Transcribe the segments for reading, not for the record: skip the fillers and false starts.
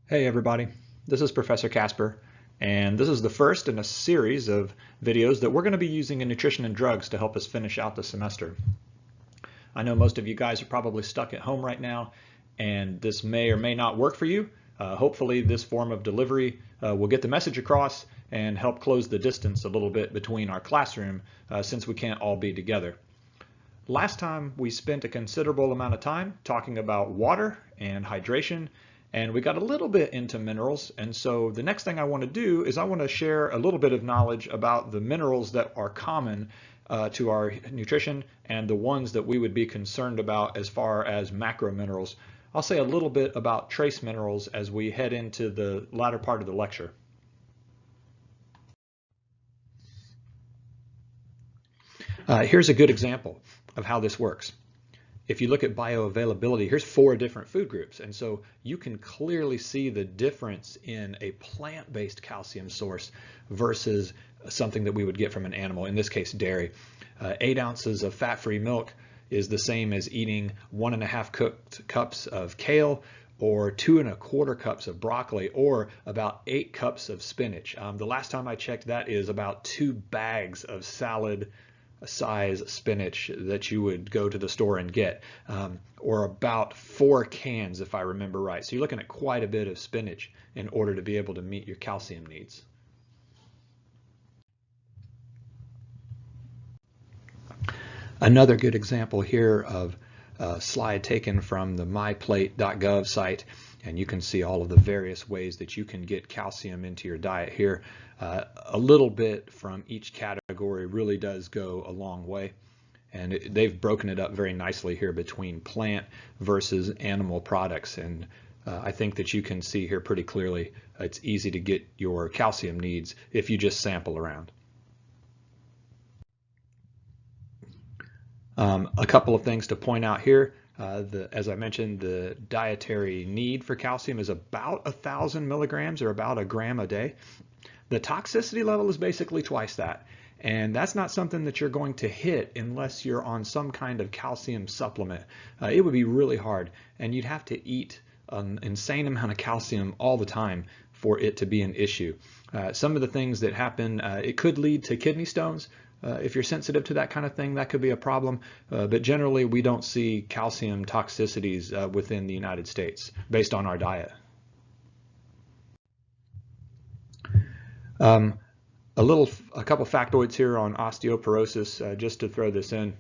Hey everybody, this is Professor Casper, and this is the first in a series of videos that we're going to be using in nutrition and drugs to help us finish out the semester. I know most of you guys are probably stuck at home right now, and this may or may not work for you. Hopefully this form of delivery will get the message across and help close the distance a little bit between our classroom since we can't all be together. Last time we spent a considerable amount of time talking about water and hydration, and we got a little bit into minerals. And so the next thing I want to do is I want to share a little bit of knowledge about the minerals that are common to our nutrition and the ones that we would be concerned about as far as macro minerals. I'll say a little bit about trace minerals as we head into the latter part of the lecture. Here's a good example of how this works. If you look at bioavailability, here's 4 different food groups. And so you can clearly see the difference in a plant-based calcium source versus something that we would get from an animal, in this case, dairy. 8 ounces of fat-free milk is the same as eating 1.5 cooked cups of kale or 2.25 cups of broccoli or about 8 cups of spinach. The last time I checked, that is about 2 bags of salad size spinach that you would go to the store and get, or about 4 cans if I remember right. So you're looking at quite a bit of spinach in order to be able to meet your calcium needs. Another good example here of a slide taken from the myplate.gov site, and you can see all of the various ways that you can get calcium into your diet here. A little bit from each category really does go a long way, and they've broken it up very nicely here between plant versus animal products, and I think that you can see here pretty clearly it's easy to get your calcium needs if you just sample around. A couple of things to point out here. As I mentioned, the dietary need for calcium is about 1,000 milligrams or about 1 gram a day. The toxicity level is basically twice that. And that's not something that you're going to hit unless you're on some kind of calcium supplement. It would be really hard, and you'd have to eat an insane amount of calcium all the time for it to be an issue. Some of the things that happen, it could lead to kidney stones. If you're sensitive to that kind of thing, that could be a problem. But generally, we don't see calcium toxicities within the United States based on our diet. A couple factoids here on osteoporosis, just to throw this in.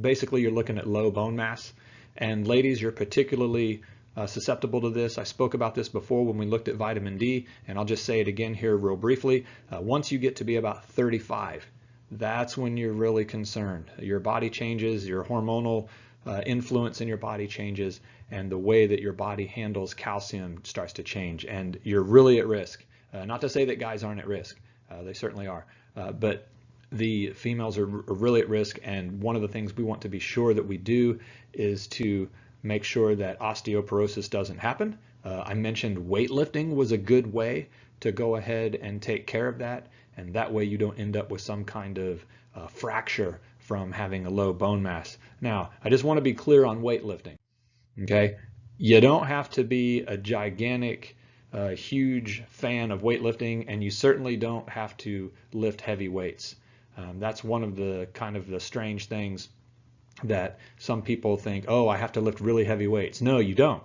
Basically, you're looking at low bone mass. And ladies, you're particularly susceptible to this. I spoke about this before when we looked at vitamin D, and I'll just say it again here real briefly. Once you get to be about 35, that's when you're really concerned. Your body changes, your hormonal influence in your body changes, and the way that your body handles calcium starts to change, and you're really at risk. Not to say that guys aren't at risk, they certainly are, but the females are really at risk, and one of the things we want to be sure that we do is to make sure that osteoporosis doesn't happen. I mentioned weightlifting was a good way to go ahead and take care of that, and that way you don't end up with some kind of fracture from having a low bone mass. Now, I just want to be clear on weightlifting, okay? You don't have to be a gigantic, huge fan of weightlifting, and you certainly don't have to lift heavy weights. That's one of the kind of the strange things that some people think, oh, I have to lift really heavy weights. No, you don't.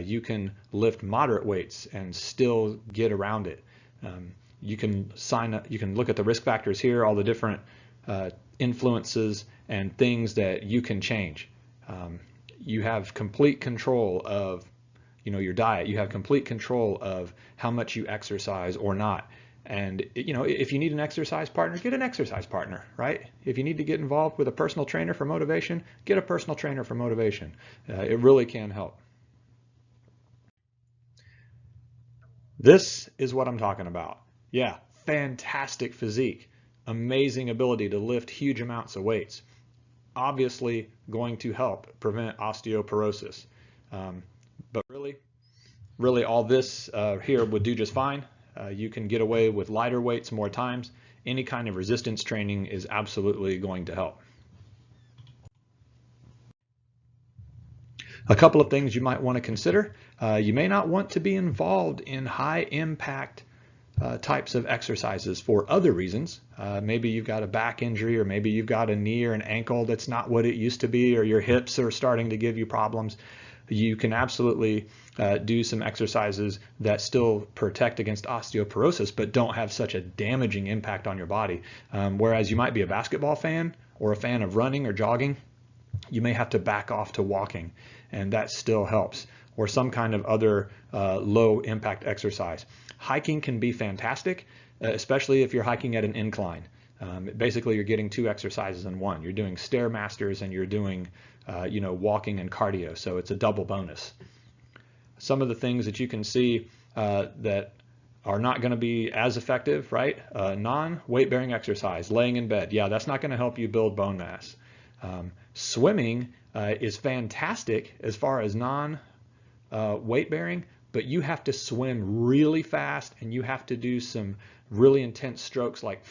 You can lift moderate weights and still get around it. You can look at the risk factors here, all the different influences and things that you can change. You have complete control of your diet. You have complete control of how much you exercise or not. And if you need an exercise partner, get an exercise partner, right? If you need to get involved with a personal trainer for motivation, get a personal trainer for motivation. It really can help. This is what I'm talking about. Yeah, fantastic physique, amazing ability to lift huge amounts of weights. Obviously going to help prevent osteoporosis. But really all this here would do just fine. You can get away with lighter weights more times. Any kind of resistance training is absolutely going to help. A couple of things you might want to consider. You may not want to be involved in high impact types of exercises for other reasons. Maybe you've got a back injury, or maybe you've got a knee or an ankle that's not what it used to be, or your hips are starting to give you problems. You can absolutely do some exercises that still protect against osteoporosis, but don't have such a damaging impact on your body. Whereas you might be a basketball fan or a fan of running or jogging, you may have to back off to walking, and that still helps, or some kind of other low impact exercise. Hiking can be fantastic, especially if you're hiking at an incline. Basically, you're getting two exercises in one. You're doing Stairmasters and you're doing walking and cardio, so it's a double bonus. Some of the things that you can see that are not going to be as effective, right? Non-weight bearing exercise, laying in bed. Yeah, that's not going to help you build bone mass. Swimming is fantastic as far as non-weight bearing, but you have to swim really fast and you have to do some really intense strokes like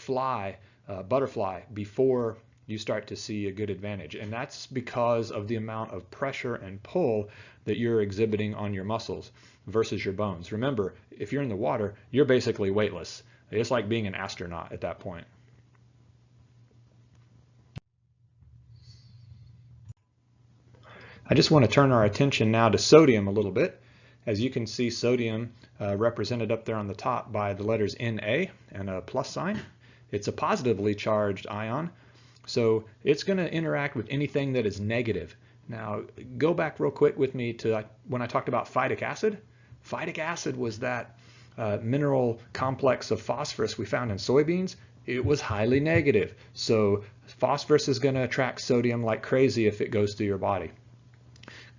butterfly before you start to see a good advantage. And that's because of the amount of pressure and pull that you're exhibiting on your muscles versus your bones. Remember, if you're in the water, you're basically weightless. It's like being an astronaut at that point. I just want to turn our attention now to sodium a little bit. As you can see, sodium represented up there on the top by the letters Na and a plus sign. It's a positively charged ion, so it's going to interact with anything that is negative. Now, go back real quick with me to when I talked about phytic acid. Phytic acid was that mineral complex of phosphorus we found in soybeans. It was highly negative, so phosphorus is going to attract sodium like crazy if it goes through your body.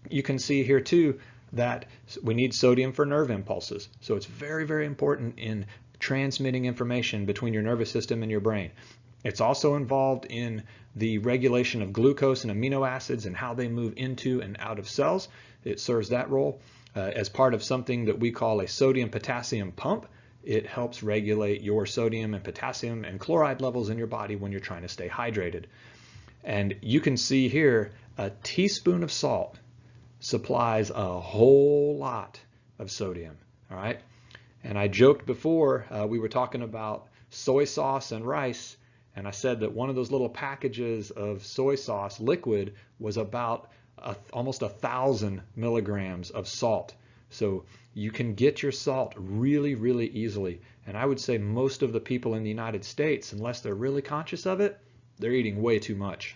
You can see here too that we need sodium for nerve impulses. So it's very, very important in transmitting information between your nervous system and your brain. It's also involved in the regulation of glucose and amino acids and how they move into and out of cells. It serves that role. As part of something that we call a sodium-potassium pump, it helps regulate your sodium and potassium and chloride levels in your body when you're trying to stay hydrated. And you can see here a teaspoon of salt supplies a whole lot of sodium, all right? And I joked before, we were talking about soy sauce and rice, and I said that one of those little packages of soy sauce liquid was about almost 1,000 milligrams of salt. So you can get your salt really, really easily. And I would say most of the people in the United States, unless they're really conscious of it, they're eating way too much.